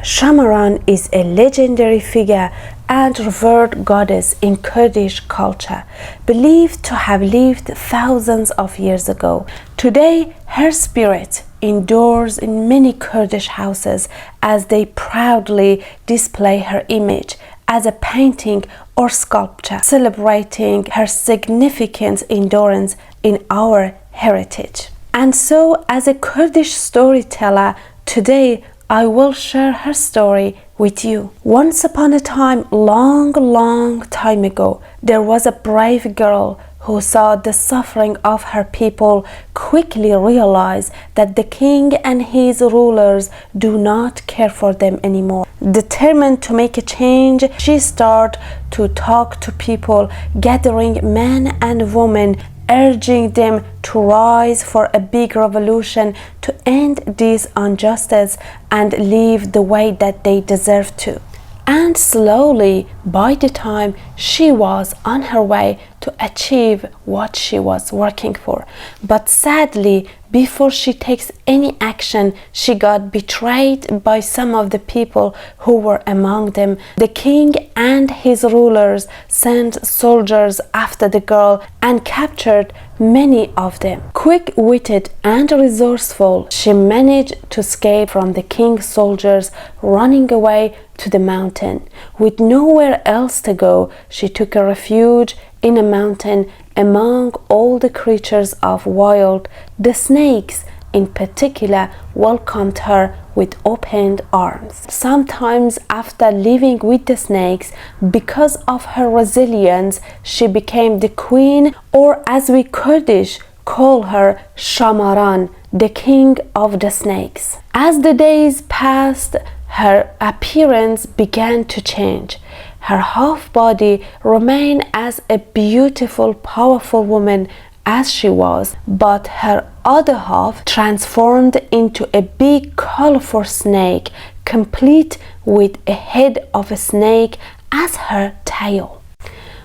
Shamaran is a legendary figure and revered goddess in Kurdish culture, believed to have lived thousands of years ago. Today, her spirit endures in many Kurdish houses as they proudly display her image as a painting or sculpture, celebrating her significant endurance in our heritage. And so, as a Kurdish storyteller, today I will share her story with you. Once upon a time, long time ago, there was a brave girl who saw the suffering of her people, quickly realized that the king and his rulers do not care for them anymore. Determined to make a change, she started to talk to people, gathering men and women, urging them to rise for a big revolution to end this injustice and live the way that they deserve to. And slowly, by the time she was on her way to achieve what she was working for. But sadly, before she takes any action, she got betrayed by some of the people who were among them. The king and his rulers sent soldiers after the girl and captured many of them. Quick-witted and resourceful, she managed to escape from the king's soldiers, running away to the mountain. With nowhere else to go, she took a refuge in a mountain among all the creatures of wild. The snakes in particular welcomed her with opened arms. Sometimes after living with the snakes, because of her resilience, she became the queen, or as we Kurdish call her, Shamaran, the king of the snakes. As the days passed, her appearance began to change. Her half body remained as a beautiful, powerful woman as she was, but her other half transformed into a big, colorful snake, complete with a head of a snake as her tail.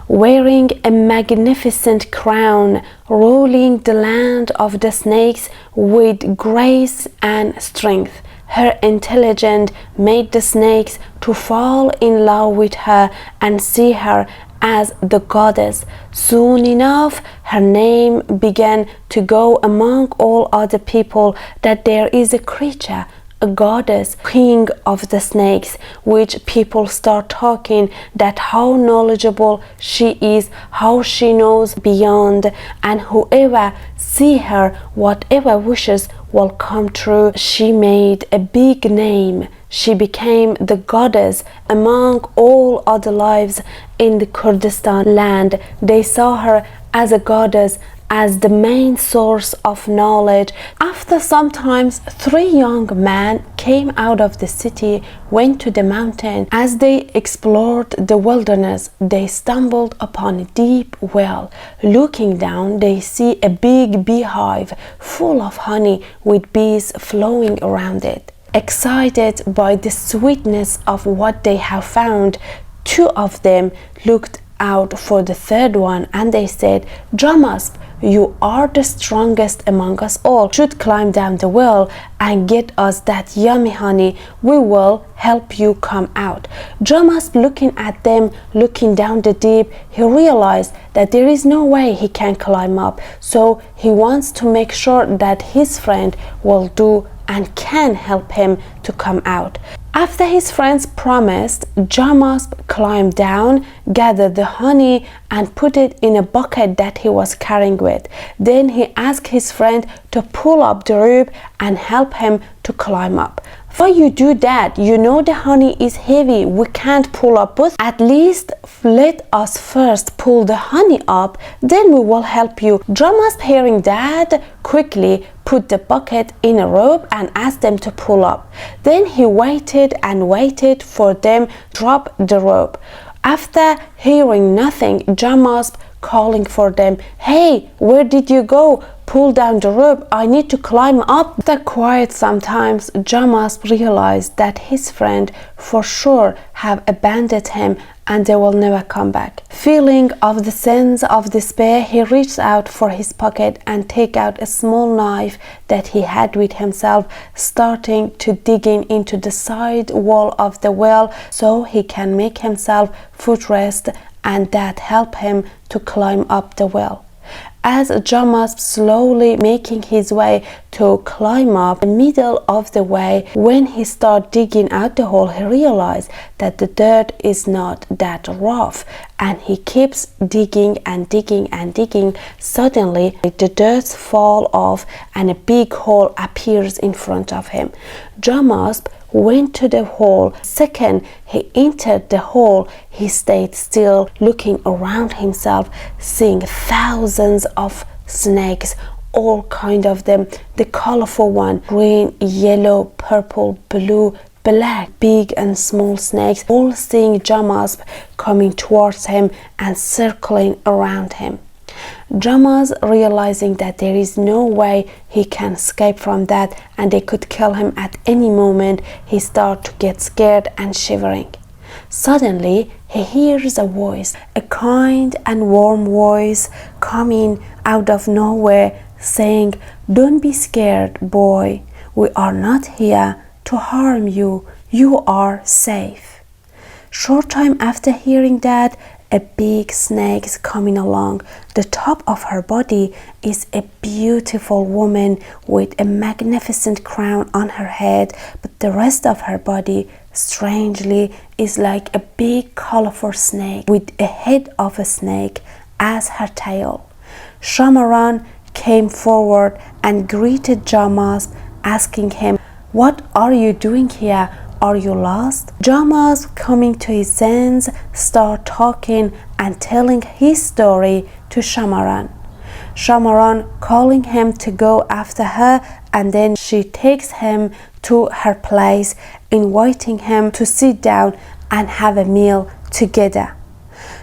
Wearing a magnificent crown, ruling the land of the snakes with grace and strength. Her intelligence made the snakes to fall in love with her and see her as the goddess. Soon enough, her name began to go among all other people that there is a creature, a goddess, king of the snakes, which people start talking that how knowledgeable she is, how she knows beyond, and whoever see her, whatever wishes will come true. She made a big name. She became the goddess among all other lives in the Kurdistan land. They saw her as a goddess, as the main source of knowledge. After sometimes 3 young men came out of the city, went to the mountain. As they explored the wilderness, they stumbled upon a deep well. Looking down, they see a big beehive full of honey with bees flowing around it. Excited by the sweetness of what they have found, 2 of them looked out for the 3rd one, and they said, "Dramasp, you are the strongest among us all. Should climb down the well and get us that yummy honey. We will help you come out." Dramasp, looking at them, looking down the deep, he realized that there is no way he can climb up. So he wants to make sure that his friend will do and can help him to come out. After his friends promised, Dramasp climbed down, gathered the honey and put it in a bucket that he was carrying with. Then he asked his friend to pull up the rope and help him to climb up. "Why you do that? You know the honey is heavy. We can't pull up, but at least let us first pull the honey up, then we will help you." Dramasp, hearing that, quickly put the bucket in a rope and asked them to pull up. Then he waited and waited for them to drop the rope. After hearing nothing, Dramasp calling for them. Hey, where did you go? Pull down the rope, I need to climb up. After quiet sometimes, Jamas realized that his friend for sure have abandoned him and they will never come back. Feeling of the sense of despair, he reached out for his pocket and take out a small knife that he had with himself, starting to digging into the side wall of the well so he can make himself footrest and that help him to climb up the well. As Jamas slowly making his way to climb up the middle of the way, when he started digging out the hole, he realized that the dirt is not that rough, and he keeps digging and digging and digging. Suddenly the dirt fall off and a big hole appears in front of him. Jamas went to the hole. Second he entered the hole, he stayed still, looking around himself, seeing thousands of snakes, all kind of them, the colorful one, green, yellow, purple, blue, black, big and small snakes, all seeing Jamas coming towards him and circling around him. Jamas, realizing that there is no way he can escape from that and they could kill him at any moment, he started to get scared and shivering. Suddenly he hears a voice, a kind and warm voice coming out of nowhere, saying, "Don't be scared, boy. We are not here to harm you. You are safe." Short time after hearing that, a big snake is coming along. The top of her body is a beautiful woman with a magnificent crown on her head, but the rest of her body, strangely, is like a big colorful snake with a head of a snake as her tail. Shamaran came forward and greeted Jamas, asking him, "What are you doing here? Are you lost?" Jamas, coming to his senses, start talking and telling his story to Shamaran. Shamaran calling him to go after her, and then she takes him to her place, inviting him to sit down and have a meal together.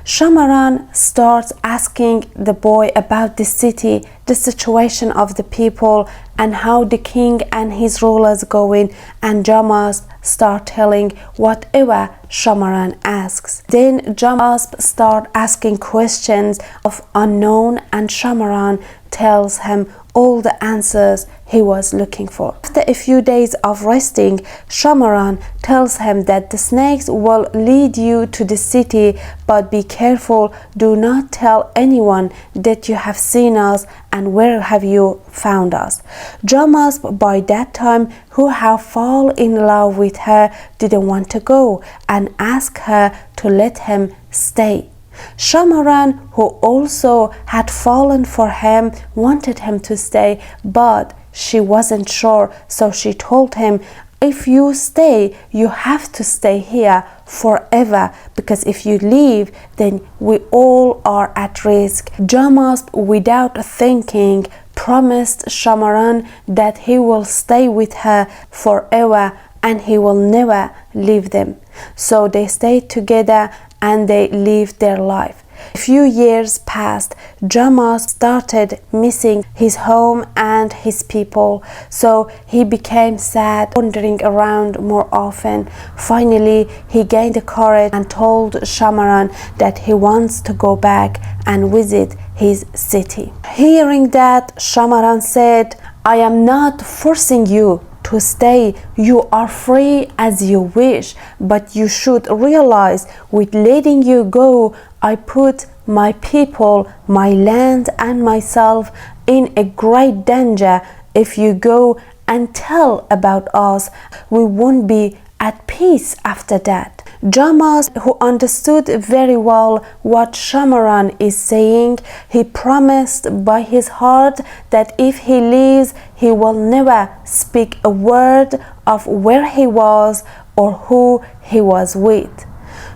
Shamaran starts asking the boy about the city, the situation of the people, and how the king and his rulers going, and Jamas start telling whatever Shamaran asks. Then Jamas start asking questions of unknown, and Shamaran tells him all the answers he was looking for. After a few days of resting, Shamaran tells him that the snakes will lead you to the city, but be careful, do not tell anyone that you have seen us and where have you found us. Jamas, by that time, who have fallen in love with her, didn't want to go and asked her to let him stay. Shamaran, who also had fallen for him, wanted him to stay, but she wasn't sure, so she told him, "If you stay, you have to stay here forever, because if you leave, then we all are at risk." Jamas, without thinking, promised Shamaran that he will stay with her forever and he will never leave them. So they stayed together and they lived their life. A few years passed. Jamas started missing his home and his people, so he became sad, wandering around more often. Finally, he gained the courage and told Shamaran that he wants to go back and visit his city. Hearing that, Shamaran said, "I am not forcing you to stay. You are free as you wish, but you should realize with letting you go, I put my people, my land and myself in a great danger. If you go and tell about us, we won't be at peace after that." Jamas, who understood very well what Shamaran is saying, he promised by his heart that if he leaves, he will never speak a word of where he was or who he was with.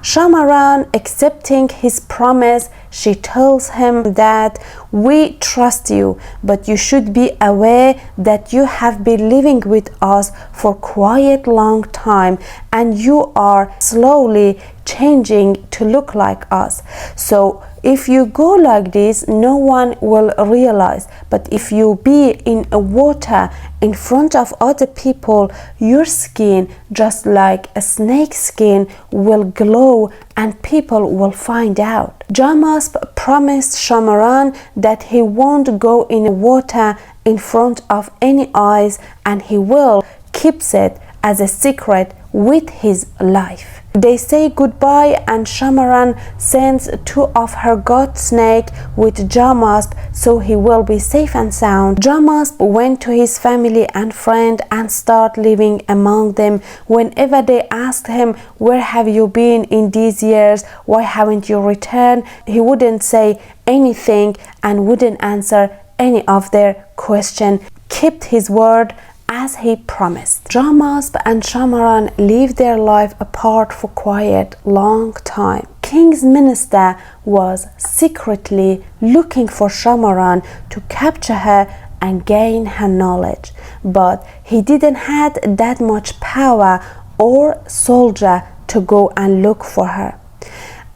Shamaran, accepting his promise, she tells him that We trust you, but you should be aware that you have been living with us for quite long time and you are slowly changing to look like us. So if you go like this, no one will realize. But if you be in a water in front of other people, your skin, just like a snake's skin, will glow and people will find out. Jamasp promised Shamaran that he won't go in the water in front of any eyes and he will keep it as a secret with his life. They say goodbye and Shamaran sends two of her god snake with Jamasp so he will be safe and sound. Jamasp went to his family and friend and start living among them. Whenever they asked him, where have you been in these years? Why haven't you returned? He wouldn't say anything and wouldn't answer any of their question. Kept his word as he promised. Jamasp and Shamaran lived their life apart for quite long time. King's minister was secretly looking for Shamaran to capture her and gain her knowledge, but he didn't have that much power or soldier to go and look for her.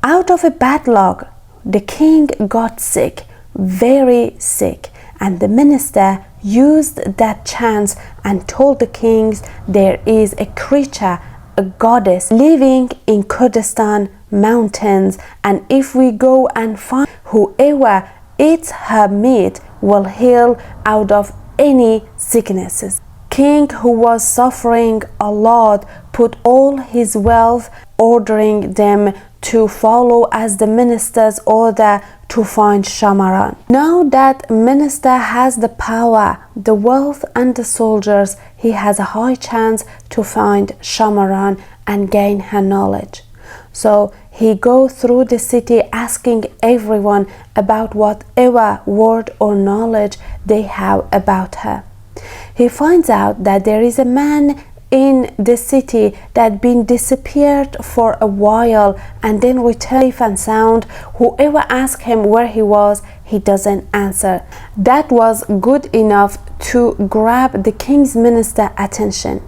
Out of a bad luck, the king got sick, very sick, and the minister used that chance and told the kings there is a creature, a goddess, living in Kurdistan mountains, and if we go and find whoever eats her meat will heal out of any sicknesses. King, who was suffering a lot, put all his wealth ordering them to follow as the minister's order to find Shamaran. Now that minister has the power, the wealth and the soldiers, he has a high chance to find Shamaran and gain her knowledge. So he goes through the city asking everyone about whatever word or knowledge they have about her. He finds out that there is a man in the city that been disappeared for a while and then returned safe and sound. Whoever asked him where he was, he doesn't answer. That was good enough to grab the king's minister attention.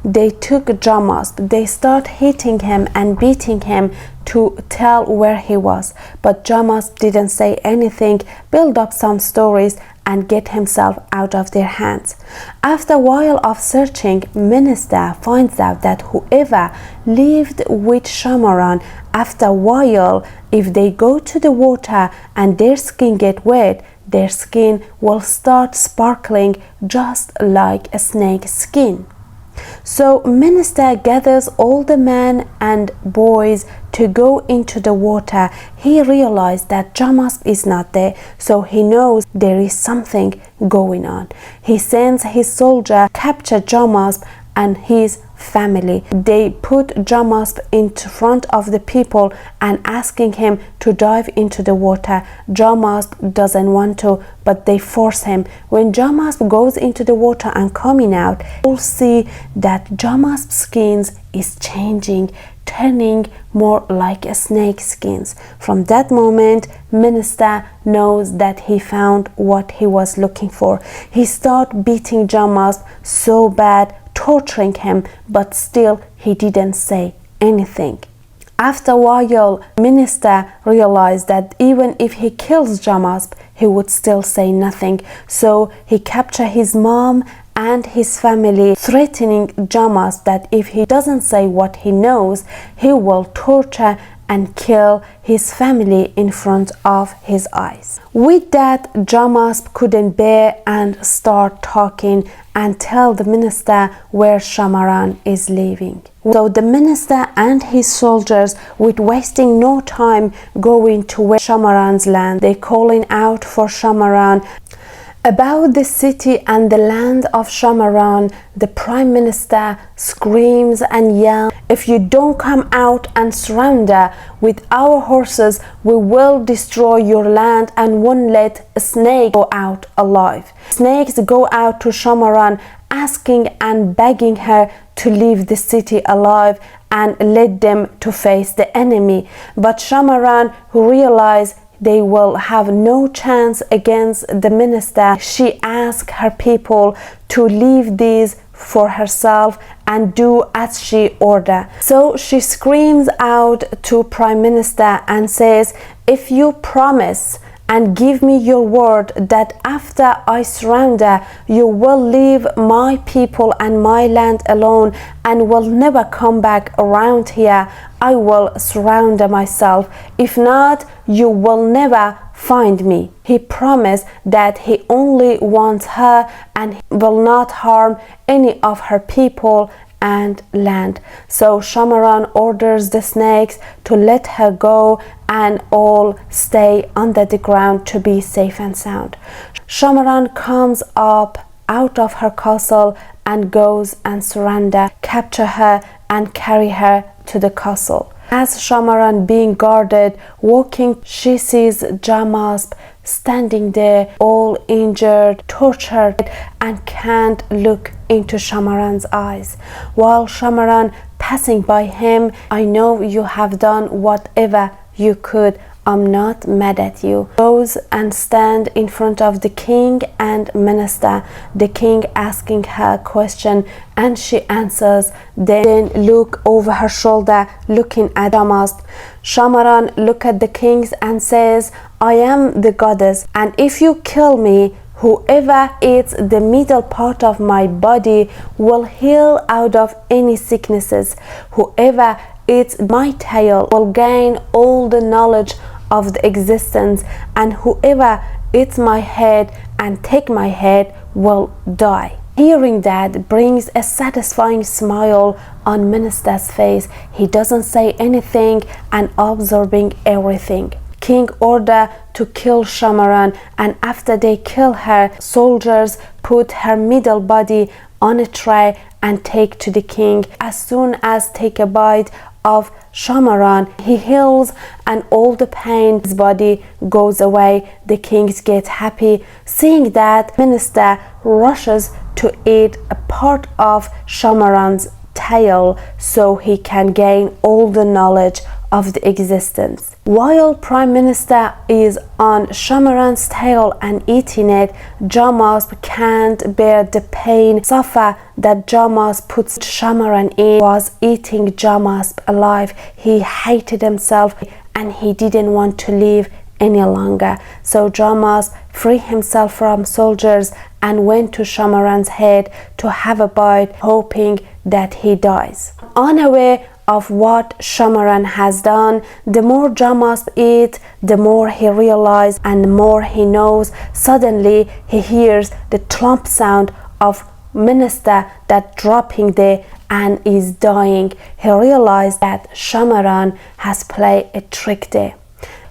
They took Jamasp, they start hitting him and beating him to tell where he was, but Jamasp didn't say anything, build up some stories and get himself out of their hands. After a while of searching, minister finds out that whoever lived with Shamaran, after a while, if they go to the water and their skin get wet, their skin will start sparkling just like a snake's skin. So minister gathers all the men and boys to go into the water. He realized that Jamasp is not there, so he knows there is something going on. He sends his soldier capture Jamasp and his family. They put Jamasp in front of the people and asking him to dive into the water. Jamasp doesn't want to, but they force him. When Jamasp goes into the water and coming out, you'll see that Jamasp's skin is changing, turning more like a snake skins. From that moment, minister knows that he found what he was looking for. He started beating Jamasp so bad, torturing him, but still he didn't say anything. After a while, minister realized that even if he kills Jamasp, he would still say nothing. So he captured his mom and his family, threatening Jamasp that if he doesn't say what he knows, he will torture and kill his family in front of his eyes. With that, Jamasp couldn't bear and start talking and tell the minister where Shamaran is living. So the minister and his soldiers, with wasting no time, going to where Shamaran's land. They calling out for Shamaran. About the city and the land of Shamaran, the prime minister screams and yells, if you don't come out and surrender with our horses, we will destroy your land and won't let a snake go out alive. Snakes go out to Shamaran asking and begging her to leave the city alive and let them to face the enemy. But Shamaran, who realized they will have no chance against the minister. She asked her people to leave these for herself and do as she ordered. So she screams out to Prime Minister and says, if you promise and give me your word that after I surrender, you will leave my people and my land alone and will never come back around here, I will surrender myself. If not, you will never find me. He promised that he only wants her and will not harm any of her people and land. So Shamaran orders the snakes to let her go and all stay under the ground to be safe and sound. Shamaran comes up out of her castle and goes and surrender, capture her and carry her to the castle. As Shamaran being guarded, walking, she sees Jamasp standing there, all injured, tortured, and can't look into Shamaran's eyes. While Shamaran passing by him, I know you have done whatever you could. I'm not mad at you. Goes and stand in front of the king and minister. The king asking her a question and she answers. Then look over her shoulder looking at Damascus. Shamaran look at the kings and says, I am the goddess, and if you kill me, whoever eats the middle part of my body will heal out of any sicknesses. Whoever eats my tail will gain all the knowledge of the existence, and whoever eats my head and take my head will die. Hearing that brings a satisfying smile on minister's face. He doesn't say anything and absorbing everything. King order to kill Shamaran, and after they kill her, soldiers put her middle body on a tray and take to the king. As soon as take a bite of Shamaran, he heals and all the pain in his body goes away. The kings get happy. Seeing that, minister rushes to eat a part of Shamaran's tail so he can gain all the knowledge of the existence. While Prime Minister is on Shamaran's tail and eating it, Jamasp can't bear the pain, suffer that Jamasp puts Shamaran in, was eating Jamasp alive. He hated himself and he didn't want to live any longer. So Jamasp freed himself from soldiers and went to Shamaran's head to have a bite, hoping that he dies. Unaware of what Shamaran has done, the more Jamasp eats, the more he realizes and the more he knows. Suddenly he hears the thump sound of minister that dropping there and is dying. He realized that Shamaran has played a trick there.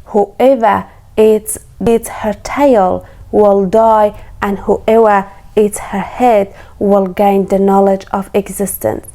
Whoever eats her tail will die, and whoever eats her head will gain the knowledge of existence.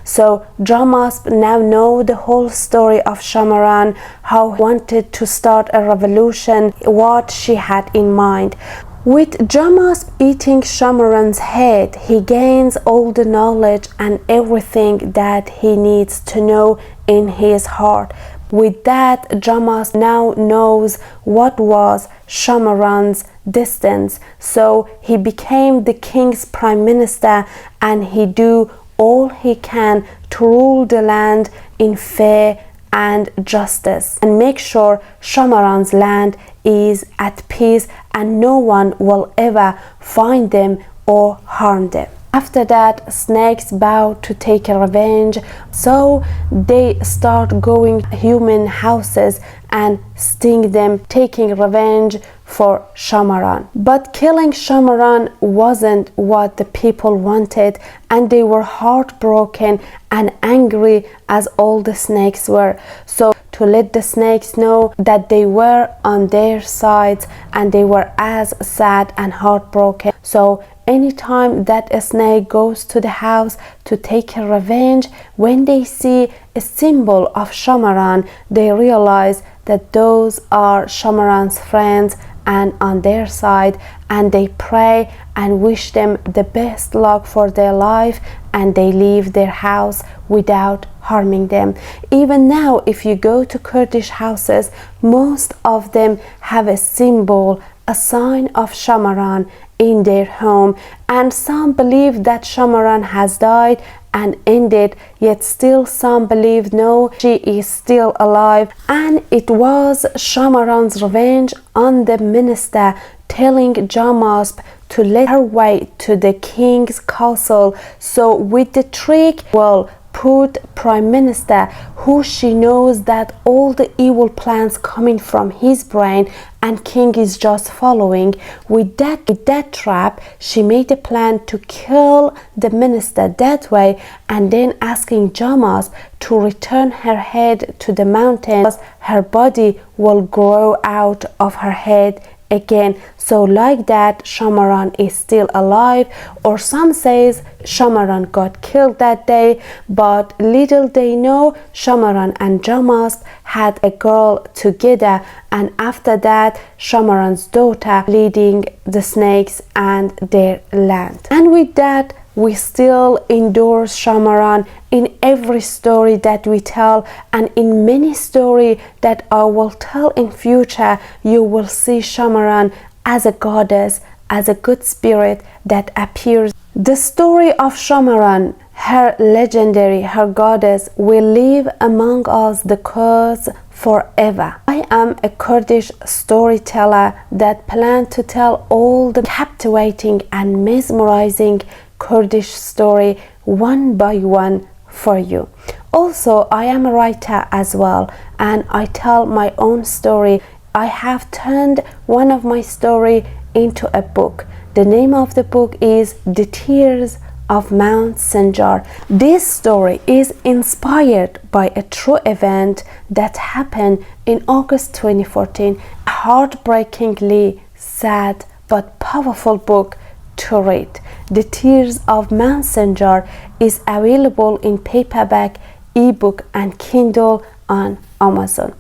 So Jamasp now know the whole story of Shamaran, how he wanted to start a revolution, what she had in mind. With Jamasp eating Shamaran's head, he gains all the knowledge and everything that he needs to know in his heart. With that, Jamasp now knows what was Shamaran's distance. So he became the king's prime minister, and he do all he can to rule the land in fair and justice and make sure Shamaran's land is at peace and no one will ever find them or harm them. After that, snakes bow to take a revenge, so they start going human houses and sting them, taking revenge for Shamaran. But killing Shamaran wasn't what the people wanted, and they were heartbroken and angry as all the snakes were. So to let the snakes know that they were on their sides and they were as sad and heartbroken. So anytime that a snake goes to the house to take a revenge, when they see a symbol of Shamaran, they realize that those are Shamaran's friends and on their side, and they pray and wish them the best luck for their life and they leave their house without harming them. Even now, if you go to Kurdish houses, most of them have a symbol, a sign of Shamaran in their home, and some believe that Shamaran has died and ended, yet still some believe no, she is still alive, and it was Shamaran's revenge on the minister, telling Jamasp to let her wait to the king's castle, so with the trick will put prime minister, who she knows that all the evil plans coming from his brain and king is just following. With that trap, she made a plan to kill the minister that way, and then asking Jamas to return her head to the mountains, her body will grow out of her head again. So like that, Shamaran is still alive, or some says Shamaran got killed that day, but little they know Shamaran and Jamas had a girl together, and after that Shamaran's daughter leading the snakes and their land. And with that, we still endorse Shamaran in every story that we tell, and in many stories that I will tell in future, you will see Shamaran as a goddess, as a good spirit that appears. The story of Shamaran, her legendary, her goddess, will live among us, the Kurds, forever. I am a Kurdish storyteller that plan to tell all the captivating and mesmerizing Kurdish story one by one for you. Also, I am a writer as well, and I tell my own story. I have turned one of my story into a book. The name of the book is The Tears of Mount Sinjar. This story is inspired by a true event that happened in August 2014. A heartbreakingly sad but powerful book to read. The Tears of Mount Sinjar is available in paperback, ebook and Kindle on Amazon.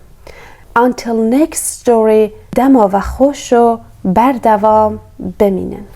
Until next story، دما و خوش و بردوام بمینن.